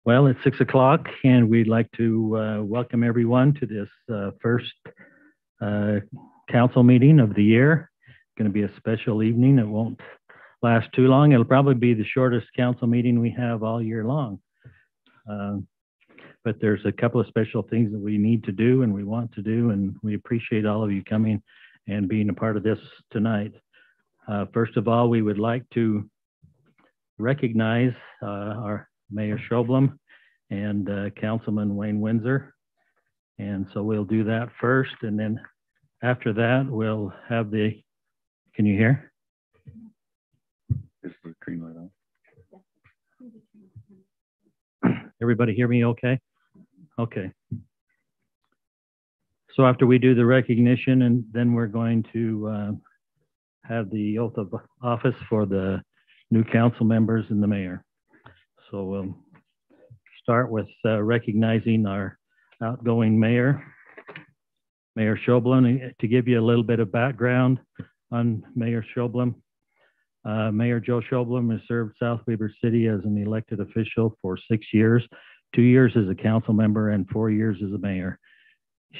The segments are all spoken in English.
Well, it's 6 o'clock, and we'd like to welcome everyone to this first council meeting of the year. It's going to be a special evening. It won't last too long. It'll probably be the shortest council meeting we have all year long. But there's a couple of special things that we need to do and we want to do, and we appreciate all of you coming and being a part of this tonight. First of all, we would like to recognize our Mayor Schoblam and Councilman Wayne Windsor. And so we'll do that first, and then after that, we'll have the, can you hear? Is the green light on? Everybody hear me okay? Okay. So after we do the recognition, and then we're going to have the oath of office for the new council members and the mayor. So we'll start with recognizing our outgoing mayor, Mayor Schoblam. To give you a little bit of background on Mayor Schoblam, Mayor Joe Schoblam has served South Weber City as an elected official for 6 years, 2 years as a council member and 4 years as a mayor.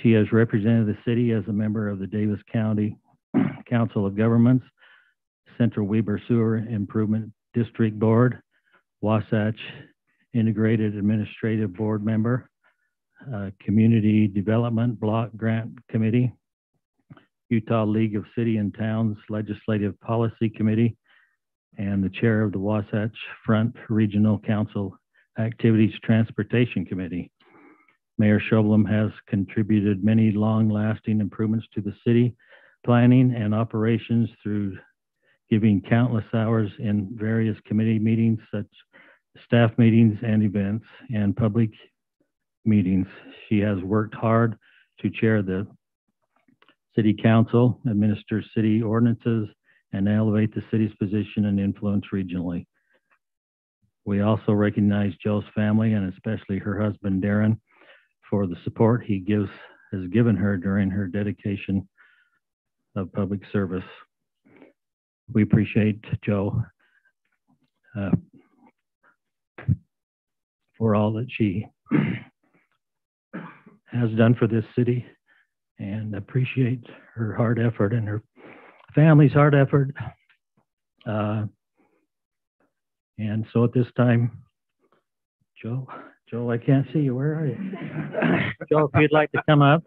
She has represented the city as a member of the Davis County Council of Governments, Central Weber Sewer Improvement District Board, Wasatch Integrated Administrative Board member, Community Development Block Grant Committee, Utah League of City and Towns Legislative Policy Committee, and the chair of the Wasatch Front Regional Council Activities Transportation Committee. Mayor Schoblam has contributed many long-lasting improvements to the city planning and operations through giving countless hours in various committee meetings, such staff meetings and events and public meetings. She has worked hard to chair the city council, administer city ordinances, and elevate the city's position and influence regionally. We also recognize Joe's family and especially her husband, Darren, for the support he has given her during her dedication of public service. We appreciate Joe for all that she has done for this city, and appreciate her hard effort and her family's hard effort. And so at this time, Joe, I can't see you. Where are you? Joe, if you'd like to come up.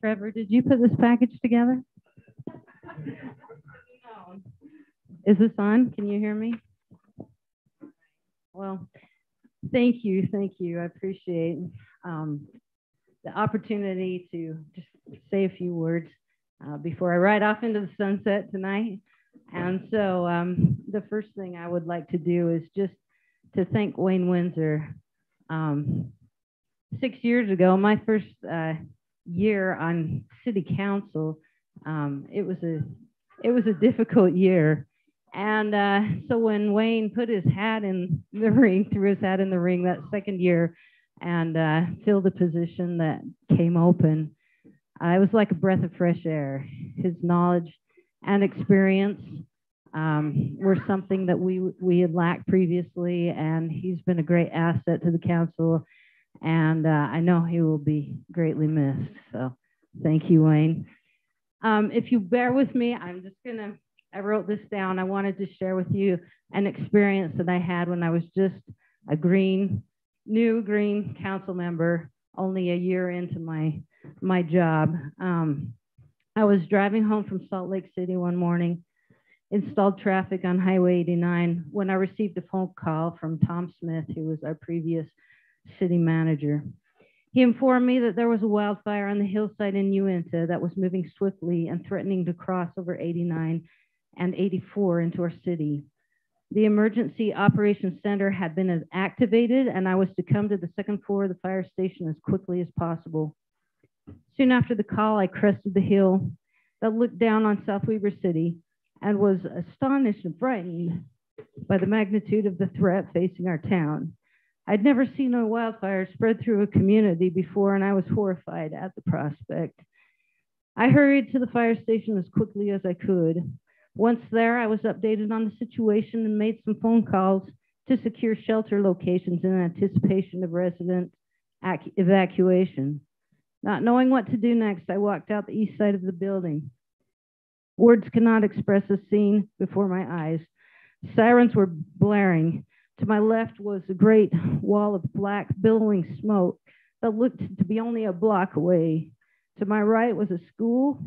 Trevor, did you put this package together? Is this on? Can you hear me? Well, thank you. I appreciate the opportunity to just say a few words before I ride off into the sunset tonight. And so the first thing I would like to do is just to thank Wayne Windsor. 6 years ago, my first year on city council, it was a difficult year, and so when Wayne put his hat in the ring, threw his hat in the ring that second year, and filled the position that came open, it was like a breath of fresh air. His knowledge and experience were something that we had lacked previously, and he's been a great asset to the council. And I know he will be greatly missed. So thank you, Wayne. If you bear with me, I wrote this down. I wanted to share with you an experience that I had when I was just a new green council member, only a year into my job. I was driving home from Salt Lake City one morning, installed traffic on Highway 89, when I received a phone call from Tom Smith, who was our previous city manager. He informed me that there was a wildfire on the hillside in Uinta that was moving swiftly and threatening to cross over 89 and 84 into our city. The Emergency Operations Center had been activated, and I was to come to the second floor of the fire station as quickly as possible. Soon after the call, I crested the hill that looked down on South Weber City and was astonished and frightened by the magnitude of the threat facing our town. I'd never seen a wildfire spread through a community before, and I was horrified at the prospect. I hurried to the fire station as quickly as I could. Once there, I was updated on the situation and made some phone calls to secure shelter locations in anticipation of resident evacuation. Not knowing what to do next, I walked out the east side of the building. Words cannot express the scene before my eyes. Sirens were blaring. To my left was a great wall of black, billowing smoke that looked to be only a block away. To my right was a school,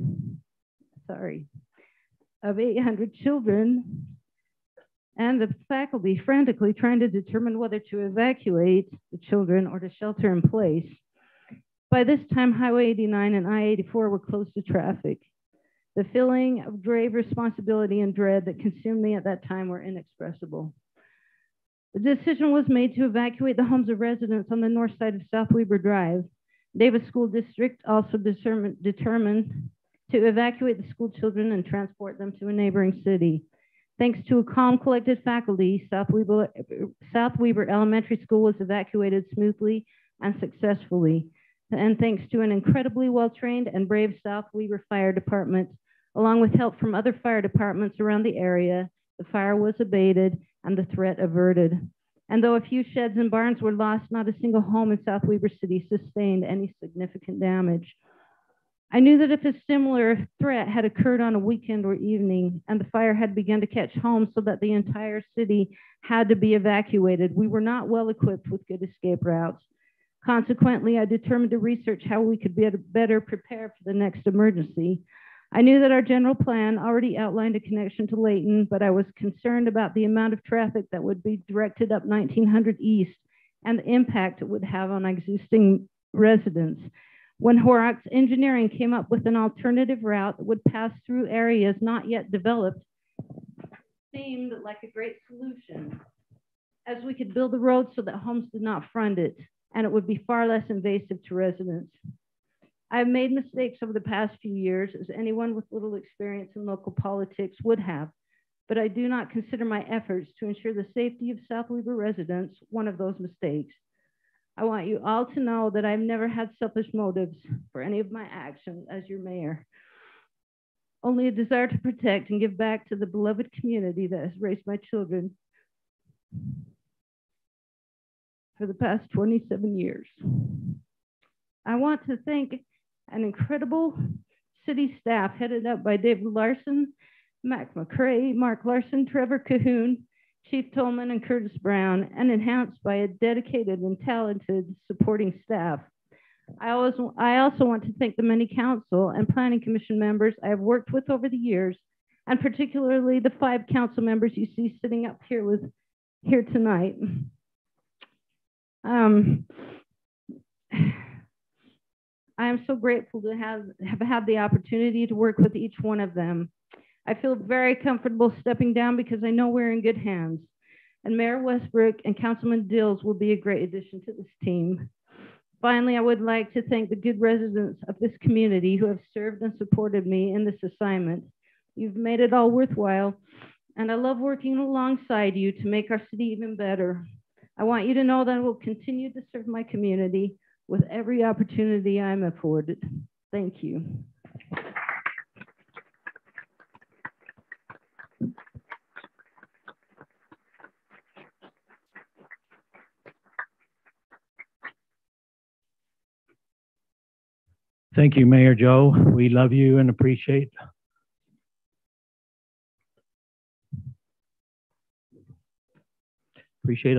of 800 children, and the faculty frantically trying to determine whether to evacuate the children or to shelter in place. By this time, Highway 89 and I-84 were closed to traffic. The feeling of grave responsibility and dread that consumed me at that time were inexpressible. The decision was made to evacuate the homes of residents on the north side of South Weber Drive. Davis School District also determined to evacuate the school children and transport them to a neighboring city. Thanks to a calm, collected faculty, South Weber Elementary School was evacuated smoothly and successfully. And thanks to an incredibly well-trained and brave South Weber Fire Department, along with help from other fire departments around the area, the fire was abated and the threat averted. And though a few sheds and barns were lost, not a single home in South Weber City sustained any significant damage. I knew that if a similar threat had occurred on a weekend or evening and the fire had begun to catch homes so that the entire city had to be evacuated, we were not well equipped with good escape routes. Consequently, I determined to research how we could better prepare for the next emergency. I knew that our general plan already outlined a connection to Layton, but I was concerned about the amount of traffic that would be directed up 1900 East and the impact it would have on existing residents. When Horrocks Engineering came up with an alternative route that would pass through areas not yet developed, seemed like a great solution, as we could build the road so that homes did not front it, and it would be far less invasive to residents. I have made mistakes over the past few years, as anyone with little experience in local politics would have, but I do not consider my efforts to ensure the safety of South Weber residents one of those mistakes. I want you all to know that I've never had selfish motives for any of my actions as your mayor. Only a desire to protect and give back to the beloved community that has raised my children for the past 27 years. I want to thank an incredible city staff headed up by David Larson, Mac McCrae, Mark Larson, Trevor Cahoon, Chief Tolman, and Curtis Brown, and enhanced by a dedicated and talented supporting staff. I also want to thank the many council and planning commission members I have worked with over the years, and particularly the 5 council members you see sitting up here tonight. I am so grateful to have had the opportunity to work with each one of them. I feel very comfortable stepping down because I know we're in good hands. And Mayor Westbrook and Councilman Dills will be a great addition to this team. Finally, I would like to thank the good residents of this community who have served and supported me in this assignment. You've made it all worthwhile, and I love working alongside you to make our city even better. I want you to know that I will continue to serve my community with every opportunity I'm afforded. Thank you. Thank you, Mayor Joe. We love you and appreciate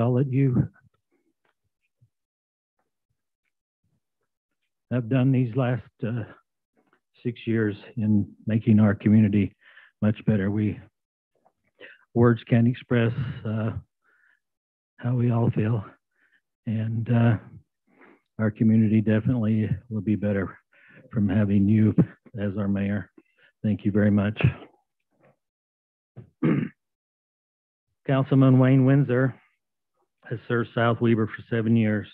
all that you have done these last 6 years in making our community much better. Words can't express how we all feel, and our community definitely will be better from having you as our mayor. Thank you very much. Councilman Wayne Windsor has served South Weber for 7 years,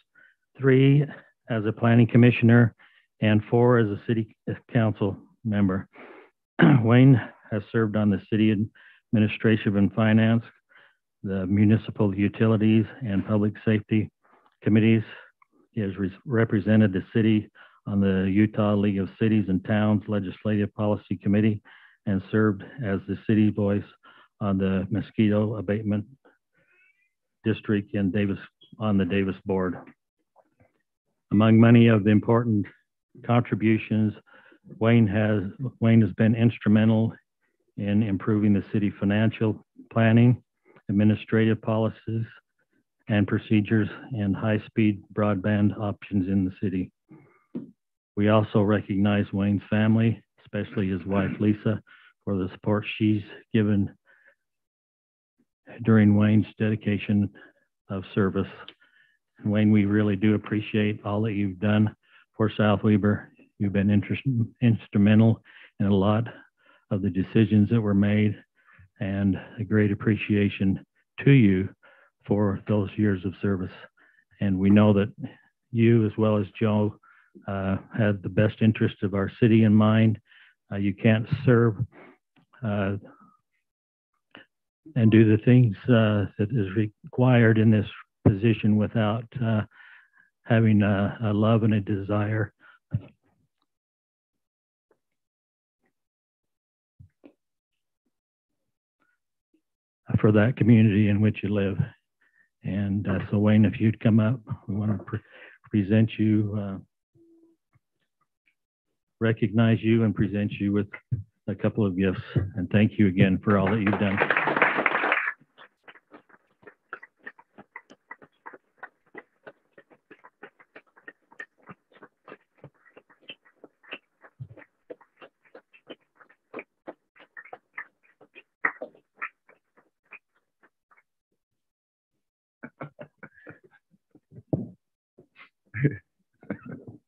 3 as a planning commissioner and 4 as a city council member. Wayne has served on the city administration and finance, the municipal utilities and public safety committees. He has represented the city on the Utah League of Cities and Towns Legislative Policy Committee and served as the city voice on the mosquito abatement district in Davis, on the Davis board. Among many of the important contributions, Wayne has been instrumental in improving the city financial planning, administrative policies and procedures, and high-speed broadband options in the city. We also recognize Wayne's family, especially his wife, Lisa, for the support she's given during Wayne's dedication of service. And Wayne, we really do appreciate all that you've done for South Weber. You've been instrumental in a lot of the decisions that were made, and a great appreciation to you for those years of service. And we know that you, as well as Joe, had the best interest of our city in mind. You can't serve and do the things that is required in this position without having a love and a desire for that community in which you live. And so Wayne, if you'd come up, we want to present you, recognize you and present you with a couple of gifts. And thank you again for all that you've done.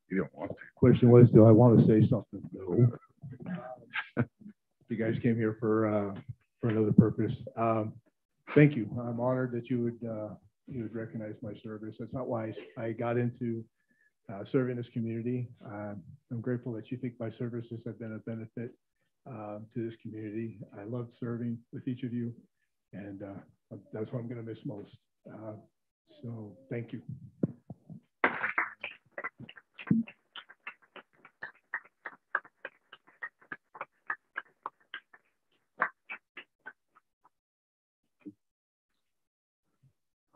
You don't want to. Question was, do I want to say something? No. You guys came here for another purpose. Thank you. I'm honored that you would recognize my service. That's not why I got into serving this community. I'm grateful that you think my services have been a benefit to this community. I love serving with each of you, and that's what I'm going to miss most. So thank you.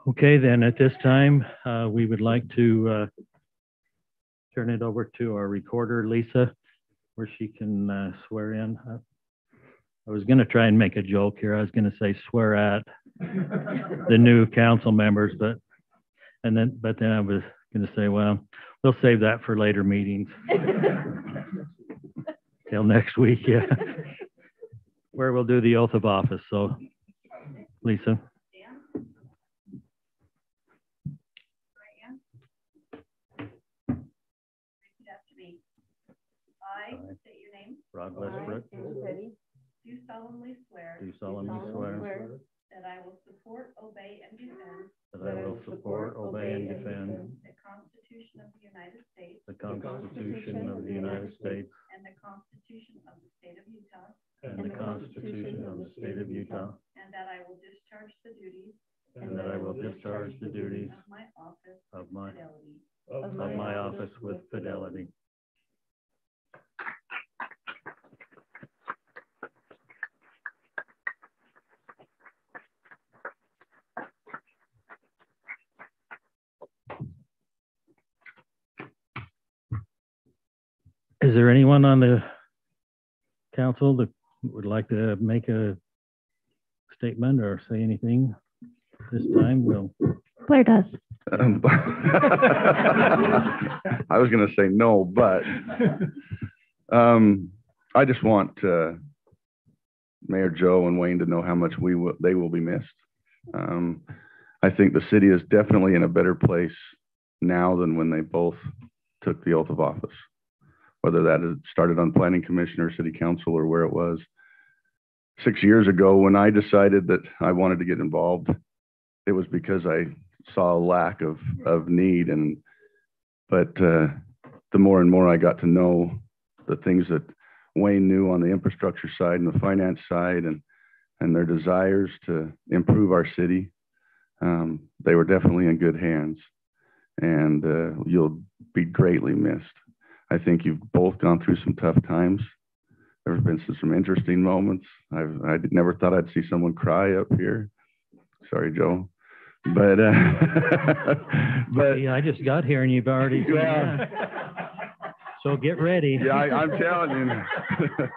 Okay, then at this time, we would like to turn it over to our recorder, Lisa, where she can swear in. I was going to try and make a joke here. I was going to say swear at the new council members, but then I was going to say, well, we'll save that for later meetings. Till next week, yeah. Where we'll do the oath of office. So, Lisa. I state your name. Rod Westbrook. Do solemnly swear. Do solemnly swear. That I will support, obey, and defend. That I will support, obey, and defend. The Constitution of the United States. The Constitution of the United States. And the Constitution of the State of Utah. And the Constitution of the State of Utah. And that I will discharge the duties. And that I will discharge the duties. Of my office. Of my fidelity. Of my office with fidelity. Is there anyone on the council that would like to make a statement or say anything this time? Claire does. I was going to say no, but I just want Mayor Joe and Wayne to know how much they will be missed. I think the city is definitely in a better place now than when they both took the oath of office. Whether that had started on planning commission or city council or where it was. 6 years ago, when I decided that I wanted to get involved, it was because I saw a lack of need. But the more and more I got to know the things that Wayne knew on the infrastructure side and the finance side, and their desires to improve our city, they were definitely in good hands, and you'll be greatly missed. I think you've both gone through some tough times. There's been some interesting moments. I never thought I'd see someone cry up here. Sorry, Joe. But Yeah, I just got here and you've already. Yeah. So get ready. Yeah, I'm telling you.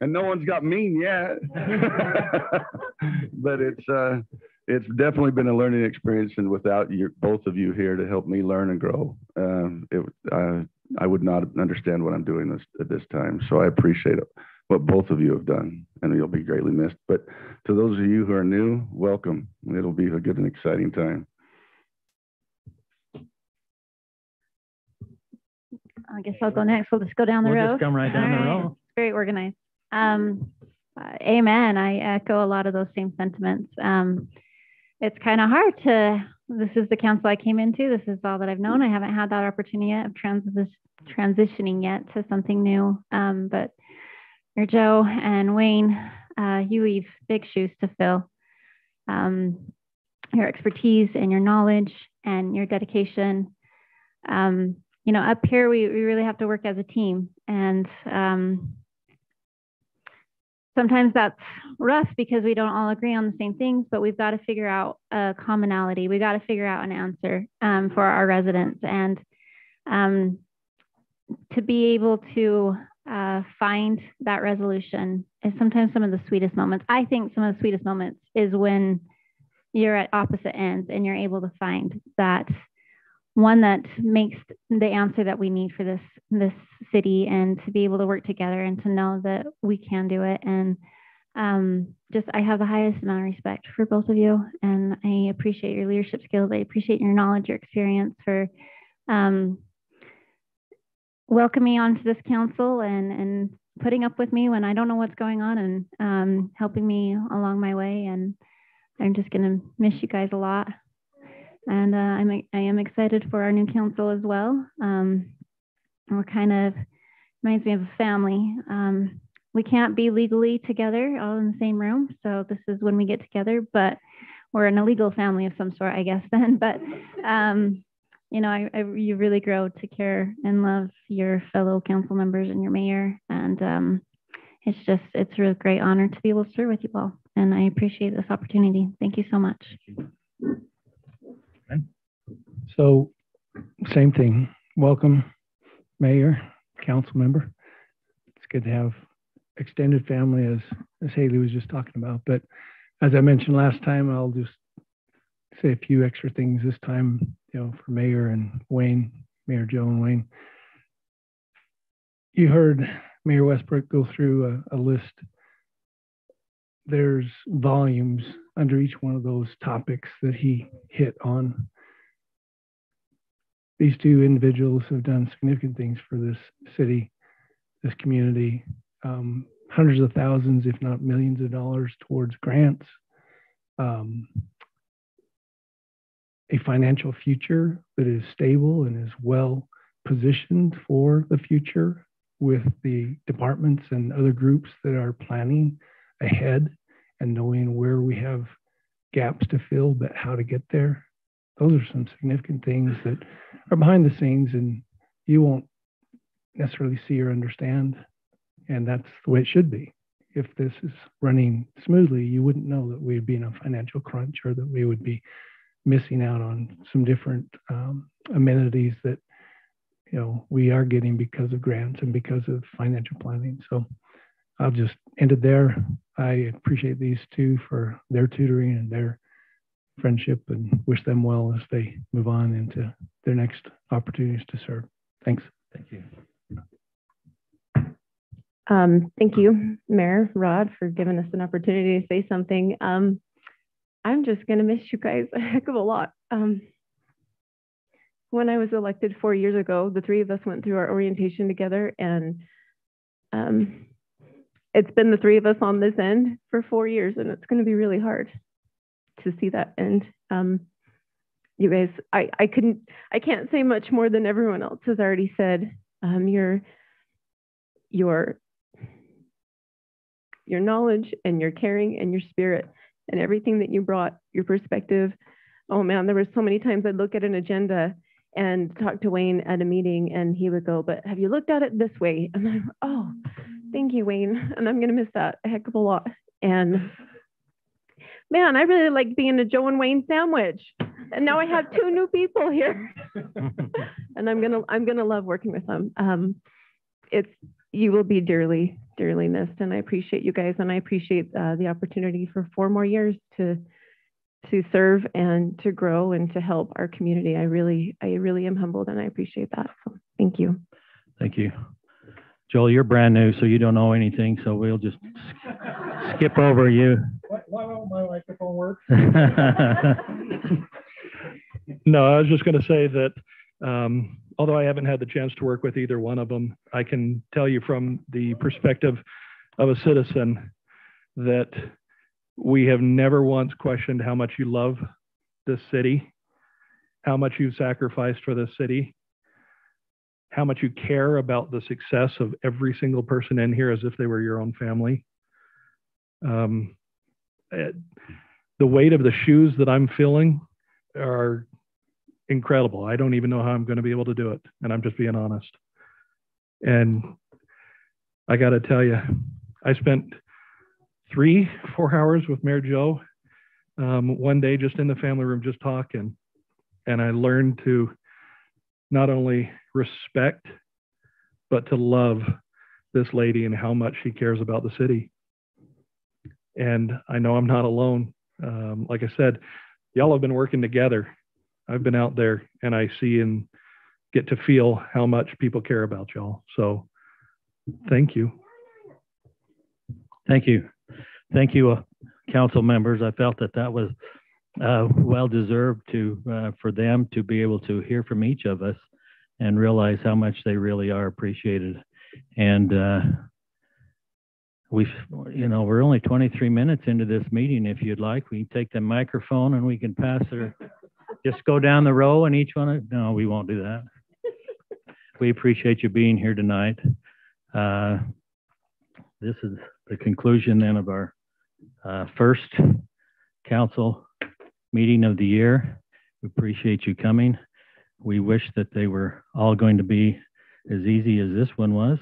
And no one's got mean yet. But it's definitely been a learning experience, and without both of you here to help me learn and grow, I would not understand what I'm doing at this time. So I appreciate it, what both of you have done, and you'll be greatly missed. But to those of you who are new, welcome. It'll be a good and exciting time. I guess I'll go next. We'll just go down the We'll road. just come right down the All right. road. Very organized. Amen. I echo a lot of those same sentiments. It's kind of hard this is the council I came into. This is all that I've known. I haven't had that opportunity yet of transitioning yet to something new. But you're Joe and Wayne, you leave big shoes to fill. Your expertise and your knowledge and your dedication. Up here, we really have to work as a team. And sometimes that's rough because we don't all agree on the same things, but we've got to figure out a commonality. We got to figure out an answer for our residents, and to be able to find that resolution is sometimes some of the sweetest moments. I think some of the sweetest moments is when you're at opposite ends and you're able to find that one that makes the answer that we need for this city, and to be able to work together and to know that we can do it. And I have the highest amount of respect for both of you, and I appreciate your leadership skills. I appreciate your knowledge, your experience, for welcoming me onto this council and putting up with me when I don't know what's going on, and helping me along my way. And I'm just going to miss you guys a lot. And I am excited for our new council as well. We're kind of, reminds me of a family. We can't be legally together all in the same room. So this is when we get together, but we're an illegal family of some sort, I guess then. But, you really grow to care and love your fellow council members and your mayor. And it's a real great honor to be able to serve with you all. And I appreciate this opportunity. Thank you so much. So, same thing. Welcome, Mayor, Council Member. It's good to have extended family, as Haley was just talking about. But as I mentioned last time, I'll just say a few extra things this time, for Mayor and Wayne, Mayor Joe and Wayne. You heard Mayor Westbrook go through a list. There's volumes under each one of those topics that he hit on. These two individuals have done significant things for this city, this community, hundreds of thousands, if not millions of dollars towards grants, a financial future that is stable and is well positioned for the future, with the departments and other groups that are planning ahead and knowing where we have gaps to fill, but how to get there. Those are some significant things that are behind the scenes and you won't necessarily see or understand. And that's the way it should be. If this is running smoothly, you wouldn't know that we'd be in a financial crunch, or that we would be missing out on some different amenities that we are getting because of grants and because of financial planning. So I'll just end it there. I appreciate these two for their tutoring and their friendship, and wish them well as they move on into their next opportunities to serve. Thanks. Thank you. Thank you, Mayor Rod, for giving us an opportunity to say something. I'm just going to miss you guys a heck of a lot. When I was elected 4 years ago, the three of us went through our orientation together, and it's been the three of us on this end for 4 years, and it's going to be really hard to see that end. you guys, I can't say much more than everyone else has already said. Your knowledge and your caring and your spirit and everything that you brought, your perspective. Oh man, there were so many times I'd look at an agenda and talk to Wayne at a meeting and he would go, but have you looked at it this way? And I'm, oh, thank you, Wayne. And I'm going to miss that a heck of a lot. And man, I really like being a Joe and Wayne sandwich. And now I have two new people here. And I'm gonna love working with them. You will be dearly, dearly missed. And I appreciate you guys, and I appreciate the opportunity for 4 more years to serve and to grow and to help our community. I really am humbled, and I appreciate that. So thank you. Thank you. Joel, you're brand new, so you don't know anything, so we'll just skip over you. Why won't my microphone work? No, I was just going to say that although I haven't had the chance to work with either one of them, I can tell you from the perspective of a citizen that we have never once questioned how much you love this city, how much you've sacrificed for this city, how much you care about the success of every single person in here as if they were your own family. The weight of the shoes that I'm filling are incredible. I don't even know how I'm going to be able to do it. And I'm just being honest. And I got to tell you, I spent 3-4 hours with Mayor Joe one day just in the family room, just talking. And I learned to not only respect, but to love this lady and how much she cares about the city. And I know I'm not alone. Like I said, y'all have been working together. I've been out there and I see and get to feel how much people care about y'all. So thank you. Thank you. Thank you, council members. I felt that was well deserved for them to be able to hear from each of us and realize how much they really are appreciated. And we're only 23 minutes into this meeting. If you'd like, we can take the microphone and we can pass it. Just go down the row and each one. No, we won't do that. We appreciate you being here tonight. This is the conclusion then of our first council meeting of the year. We appreciate you coming. We wish that they were all going to be as easy as this one was.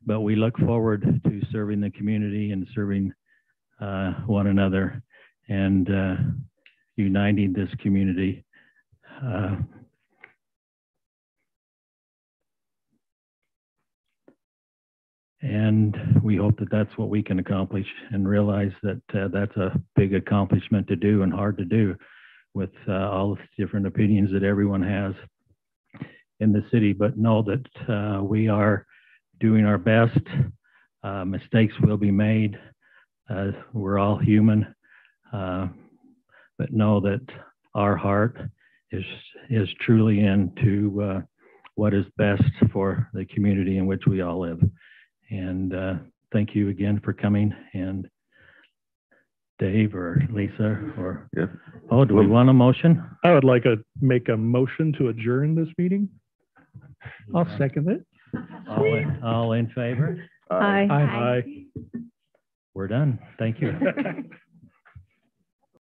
But we look forward to serving the community and serving one another and uniting this community. And we hope that that's what we can accomplish and realize that that's a big accomplishment to do and hard to do with all the different opinions that everyone has in the city. But know that we are doing our best. Mistakes will be made. We're all human. But know that our heart is truly into what is best for the community in which we all live. And thank you again for coming. And Dave or Lisa or, Yeah. Oh, do we want a motion? I would like to make a motion to adjourn this meeting. I'll second it. All in favor? Hi. Aye. We're done. Thank you.